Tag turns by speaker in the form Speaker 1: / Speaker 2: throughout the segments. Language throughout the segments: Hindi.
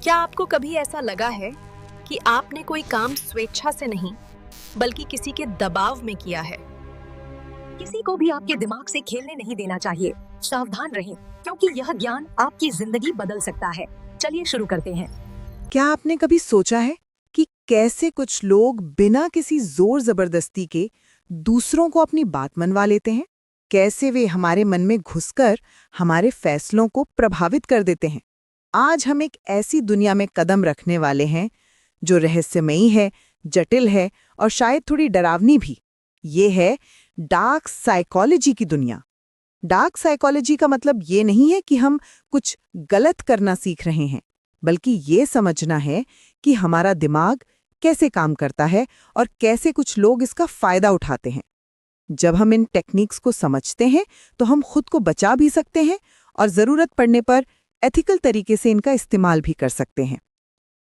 Speaker 1: क्या आपको कभी ऐसा लगा है कि आपने कोई काम स्वेच्छा से नहीं बल्कि किसी के दबाव में किया है?
Speaker 2: किसी को भी आपके दिमाग से खेलने नहीं देना चाहिए। सावधान रहें, क्योंकि यह ज्ञान आपकी जिंदगी बदल सकता है। चलिए शुरू करते हैं।
Speaker 3: क्या आपने कभी सोचा है कि कैसे कुछ लोग बिना किसी जोर जबरदस्ती के दूसरों को अपनी बात मनवा लेते हैं? कैसे वे हमारे मन में घुसकर हमारे फैसलों को प्रभावित कर देते हैं? आज हम एक ऐसी दुनिया में कदम रखने वाले हैं जो रहस्यमयी है, जटिल है और शायद थोड़ी डरावनी भी। ये है डार्क साइकोलॉजी की दुनिया। डार्क साइकोलॉजी का मतलब ये नहीं है कि हम कुछ गलत करना सीख रहे हैं, बल्कि ये समझना है कि हमारा दिमाग कैसे काम करता है और कैसे कुछ लोग इसका फायदा उठाते हैं। जब हम इन टेक्निक्स को समझते हैं तो हम खुद को बचा भी सकते हैं और ज़रूरत पड़ने पर एथिकल तरीके से इनका इस्तेमाल भी कर सकते हैं।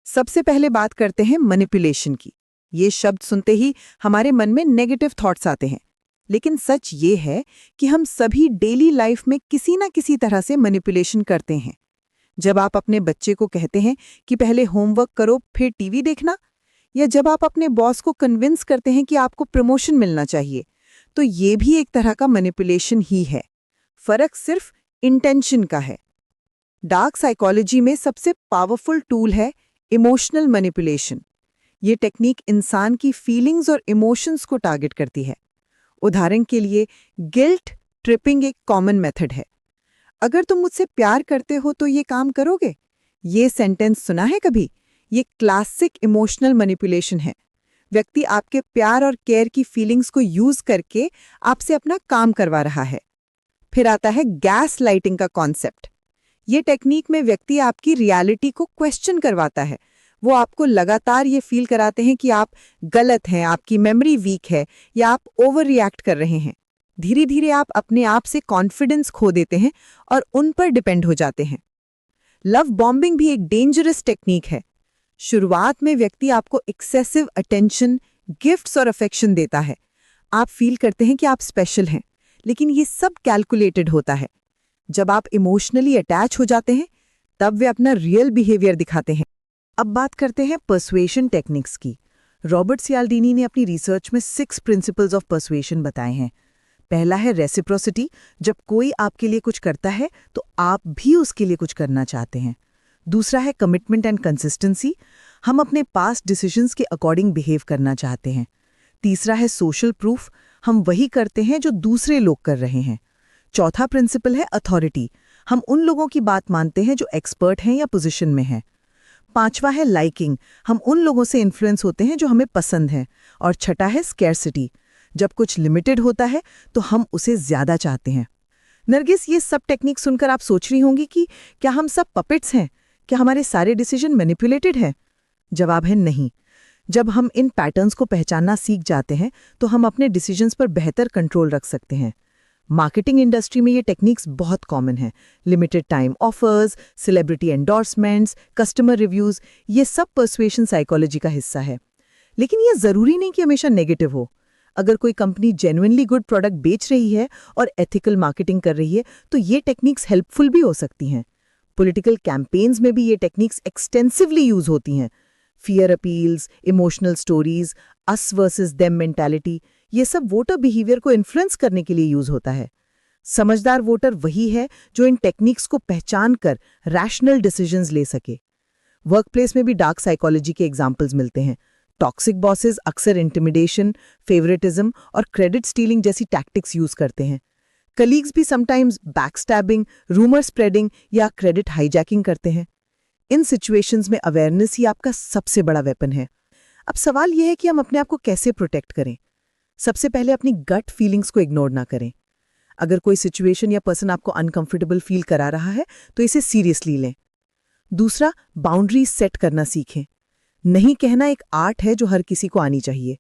Speaker 3: सबसे पहले बात करते हैं मैनिपुलेशन की। ये शब्द सुनते ही हमारे मन में नेगेटिव थॉट्स आते हैं, लेकिन सच ये है कि हम सभी डेली लाइफ में किसी ना किसी तरह से मैनिपुलेशन करते हैं। जब आप अपने बच्चे को कहते हैं कि पहले होमवर्क करो फिर टीवी देखना, या जब आप अपने बॉस को कन्विंस करते हैं कि आपको प्रमोशन मिलना चाहिए, तो ये भी एक तरह का मैनिपुलेशन ही है। फर्क सिर्फ इंटेंशन का है। डार्क साइकोलॉजी में सबसे पावरफुल टूल है इमोशनल मैनिपुलेशन। ये टेक्निक इंसान की फीलिंग्स और इमोशंस को टारगेट करती है। उदाहरण के लिए, गिल्ट ट्रिपिंग एक कॉमन मेथड है। अगर तुम मुझसे प्यार करते हो तो ये काम करोगे? ये सेंटेंस सुना है कभी? ये क्लासिक इमोशनल मैनिपुलेशन है। व्यक्ति आपके प्यार और केयर की फीलिंग्स को यूज करके आपसे अपना काम करवा रहा है। फिर आता है गैस लाइटिंग का कॉन्सेप्ट। ये टेक्निक में व्यक्ति आपकी रियलिटी को क्वेश्चन करवाता है। वो आपको लगातार ये फील कराते हैं कि आप गलत हैं, आपकी मेमोरी वीक है या आप ओवर रिएक्ट कर रहे हैं। धीरे धीरे आप अपने आप से कॉन्फिडेंस खो देते हैं और उन पर डिपेंड हो जाते हैं। लव बॉम्बिंग भी एक डेंजरस टेक्निक है। शुरुआत में व्यक्ति आपको एक्सेसिव अटेंशन, गिफ्ट्स और अफेक्शन देता है। आप फील करते हैं कि आप स्पेशल हैं, लेकिन ये सब कैलकुलेटेड होता है। जब आप इमोशनली अटैच हो जाते हैं, तब वे अपना रियल बिहेवियर दिखाते हैं। अब बात करते हैं पर्सुएशन टेक्निक्स की। रॉबर्ट सियाल्डीनी ने अपनी रिसर्च में 6 प्रिंसिपल्स ऑफ पर्सुएशन बताए हैं। पहला है रेसिप्रोसिटी। जब कोई आपके लिए कुछ करता है तो आप भी उसके लिए कुछ करना चाहते हैं। दूसरा है कमिटमेंट एंड कंसिस्टेंसी। हम अपने पास्ट डिसीजंस के अकॉर्डिंग बिहेव करना चाहते हैं। तीसरा है सोशल प्रूफ। हम वही करते हैं जो दूसरे लोग कर रहे हैं। चौथा प्रिंसिपल है अथॉरिटी। हम उन लोगों की बात मानते हैं जो एक्सपर्ट हैं या पोजीशन में हैं। पांचवा है लाइकिंग। हम उन लोगों से इन्फ्लुएंस होते हैं जो हमें पसंद हैं। और छठा है स्कैर्सिटी। जब कुछ लिमिटेड होता है तो हम उसे ज्यादा चाहते हैं। नरगिस, ये सब टेक्निक सुनकर आप सोच रही होंगी कि क्या हम सब पपेट्स हैं? क्या हमारे सारे डिसीजन मैनिपुलेटेड हैं? जवाब है नहीं। जब हम इन पैटर्न्स को पहचानना सीख जाते हैं तो हम अपने डिसीजंस पर बेहतर कंट्रोल रख सकते हैं। मार्केटिंग इंडस्ट्री में ये टेक्निक्स बहुत कॉमन हैं। Limited time offers, celebrity endorsements, customer reviews, ये सब पर्सुएशन साइकोलॉजी का हिस्सा है। लेकिन ये जरूरी नहीं कि हमेशा नेगेटिव हो। अगर कोई कंपनी जेन्युइनली गुड प्रोडक्ट बेच रही है और एथिकल मार्केटिंग कर रही है तो ये टेक्निक्स हेल्पफुल भी हो सकती हैं। पॉलिटिकल कैंपेन्स में भी ये टेक्निक्स एक्सटेंसिवली यूज होती हैं। Fear appeals, emotional stories, us versus them mentality, ये सब वोटर बिहेवियर को इन्फ्लुएंस करने के लिए यूज होता है। समझदार वोटर वही है जो इन टेक्निक्स को पहचान कर रैशनल डिसीजंस ले सके। वर्कप्लेस में भी डार्क साइकोलॉजी के एग्जाम्पल्स मिलते हैं। टॉक्सिक बॉसेस अक्सर इंटिमिडेशन, फेवरेटिज्म और क्रेडिट स्टीलिंग जैसी टैक्टिक्स यूज करते हैं। कलीग्स भी समटाइम्स बैकस्टैबिंग, रूमर स्प्रेडिंग या क्रेडिट हाईजैकिंग करते हैं। इन सिचुएशंस में अवेयरनेस ही आपका सबसे बड़ा वेपन है। अब सवाल यह है कि हम अपने आप को कैसे प्रोटेक्ट करें। सबसे पहले अपनी गट फीलिंग्स को इग्नोर ना करें। अगर कोई सिचुएशन या पर्सन आपको अनकंफर्टेबल फील करा रहा है तो इसे सीरियसली लें। दूसरा, बाउंड्रीज सेट करना सीखें। नहीं कहना एक आर्ट है जो हर किसी को आनी चाहिए।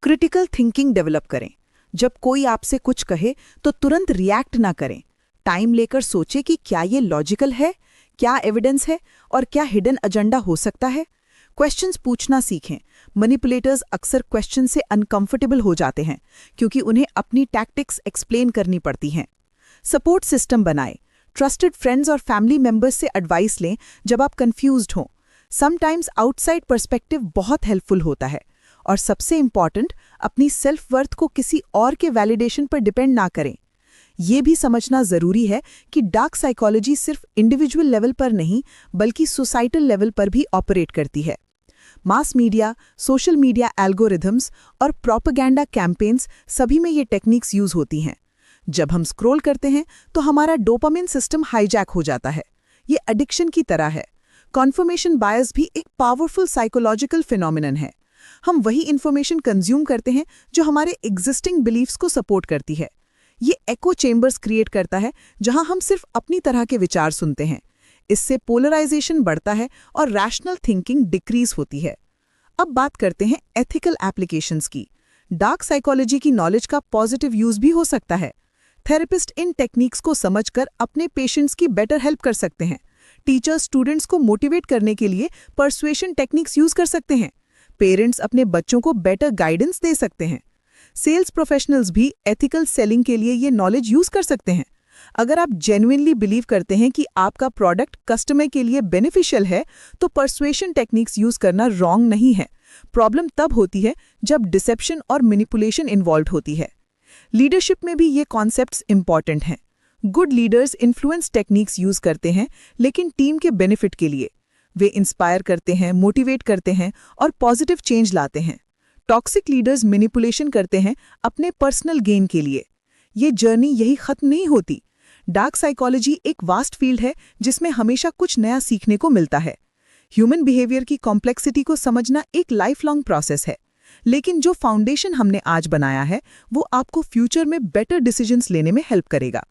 Speaker 3: क्रिटिकल थिंकिंग डेवलप करें। जब कोई आपसे कुछ कहे तो तुरंत रिएक्ट ना करें। टाइम लेकर सोचें कि क्या ये लॉजिकल है, क्या एविडेंस है और क्या हिडन एजेंडा हो सकता है। क्वेश्चंस पूछना सीखें। मैनिपुलेटर्स अक्सर क्वेश्चन से अनकंफर्टेबल हो जाते हैं क्योंकि उन्हें अपनी टैक्टिक्स एक्सप्लेन करनी पड़ती हैं। सपोर्ट सिस्टम बनाएं। ट्रस्टेड फ्रेंड्स और फैमिली मेंबर्स से एडवाइस लें जब आप कंफ्यूज्ड हों। समटाइम्स आउटसाइड पर्सपेक्टिव बहुत हेल्पफुल होता है। और सबसे इम्पॉर्टेंट, अपनी सेल्फ वर्थ को किसी और के वैलिडेशन पर डिपेंड ना करें। ये भी समझना जरूरी है कि डार्क साइकोलॉजी सिर्फ इंडिविजुअल लेवल पर नहीं बल्कि सोसाइटल लेवल पर भी ऑपरेट करती है। Mass media, social media algorithms और प्रोपेगेंडा कैंपेन्स सभी में ये टेक्निक्स यूज होती हैं। जब हम स्क्रॉल करते हैं तो हमारा डोपामिन सिस्टम हाईजैक हो जाता है। ये एडिक्शन की तरह है। कॉन्फर्मेशन बायस भी एक पावरफुल साइकोलॉजिकल फिनोमिनन है। हम वही इंफॉर्मेशन कंज्यूम करते हैं जो हमारे एग्जिस्टिंग बिलीफ्स को सपोर्ट करती है। ये एको चेम्बर्स क्रिएट करता है जहां हम सिर्फ अपनी तरह के विचार सुनते हैं। इससे पोलराइजेशन बढ़ता है और रैशनल थिंकिंग डिक्रीज होती है। अब बात करते हैं एथिकल एप्लीकेशंस की। डार्क साइकोलॉजी की नॉलेज का पॉजिटिव यूज भी हो सकता है। थेरेपिस्ट इन टेक्निक्स को समझकर अपने पेशेंट्स की बेटर हेल्प कर सकते हैं। टीचर्स स्टूडेंट्स को मोटिवेट करने के लिए पर्सुएशन टेक्निक्स यूज कर सकते हैं। पेरेंट्स अपने बच्चों को बेटर गाइडेंस दे सकते हैं। सेल्स प्रोफेशनल्स भी एथिकल सेलिंग के लिए ये नॉलेज यूज कर सकते हैं। अगर आप जेन्युइनली बिलीव करते हैं कि आपका प्रोडक्ट कस्टमर के लिए बेनिफिशियल है, तो पर्सुएशन टेक्निक्स यूज करना रॉन्ग नहीं है। प्रॉब्लम तब होती है जब डिसेप्शन और मैनिपुलेशन इन्वॉल्व होती है। लीडरशिप में भी ये कॉन्सेप्ट्स इंपॉर्टेंट हैं। Good leaders influence techniques use करते हैं, लेकिन टीम के बेनिफिट के लिए। वे इंस्पायर करते हैं, मोटिवेट करते हैं और पॉजिटिव चेंज लाते हैं। टॉक्सिक लीडर्स मैनिपुलेशन करते हैं अपने पर्सनल गेन के लिए। ये जर्नी यही खत्म नहीं होती। डार्क साइकोलॉजी एक वास्ट फील्ड है जिसमें हमेशा कुछ नया सीखने को मिलता है। ह्यूमन बिहेवियर की कॉम्प्लेक्सिटी को समझना एक लाइफ लॉन्ग प्रोसेस है, लेकिन जो फाउंडेशन हमने आज बनाया है वो आपको फ्यूचर में बेटर डिसीजंस लेने में हेल्प करेगा।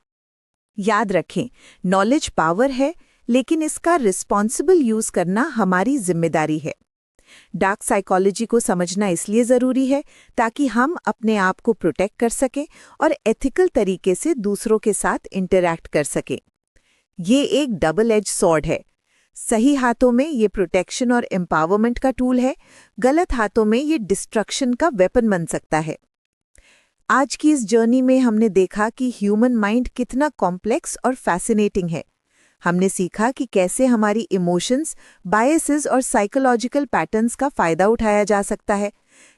Speaker 4: याद रखें, नॉलेज पावर है, लेकिन इसका रिस्पॉन्सिबल यूज करना हमारी जिम्मेदारी है। डार्क साइकोलॉजी को समझना इसलिए ज़रूरी है ताकि हम अपने आप को प्रोटेक्ट कर सकें और एथिकल तरीके से दूसरों के साथ इंटरैक्ट कर सकें। ये एक डबल एज सॉर्ड है। सही हाथों में ये प्रोटेक्शन और एम्पावरमेंट का टूल है, गलत हाथों में ये डिस्ट्रक्शन का वेपन बन सकता है। आज की इस जर्नी में हमने देखा कि ह्यूमन माइंड कितना कॉम्प्लेक्स और फैसिनेटिंग है। हमने सीखा कि कैसे हमारी इमोशंस, बायसेस और साइकोलॉजिकल पैटर्न्स का फ़ायदा उठाया जा सकता है,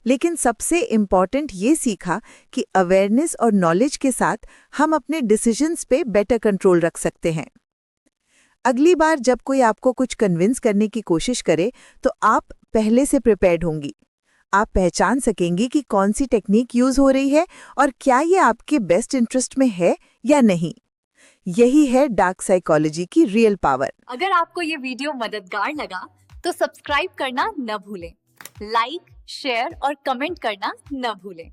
Speaker 4: लेकिन सबसे इम्पॉर्टेंट ये सीखा कि अवेयरनेस और नॉलेज के साथ हम अपने डिसीजंस पे बेटर कंट्रोल रख सकते हैं। अगली बार जब कोई आपको कुछ कन्विंस करने की कोशिश करे तो आप पहले से प्रिपेयर्ड होंगी। आप पहचान सकेंगी कि कौन सी टेक्निक यूज हो रही है और क्या ये आपके बेस्ट इंटरेस्ट में है या नहीं। यही है डार्क साइकोलॉजी की रियल पावर।
Speaker 1: अगर आपको ये वीडियो मददगार लगा तो सब्सक्राइब करना न भूलें, लाइक, शेयर और कमेंट करना न भूलें।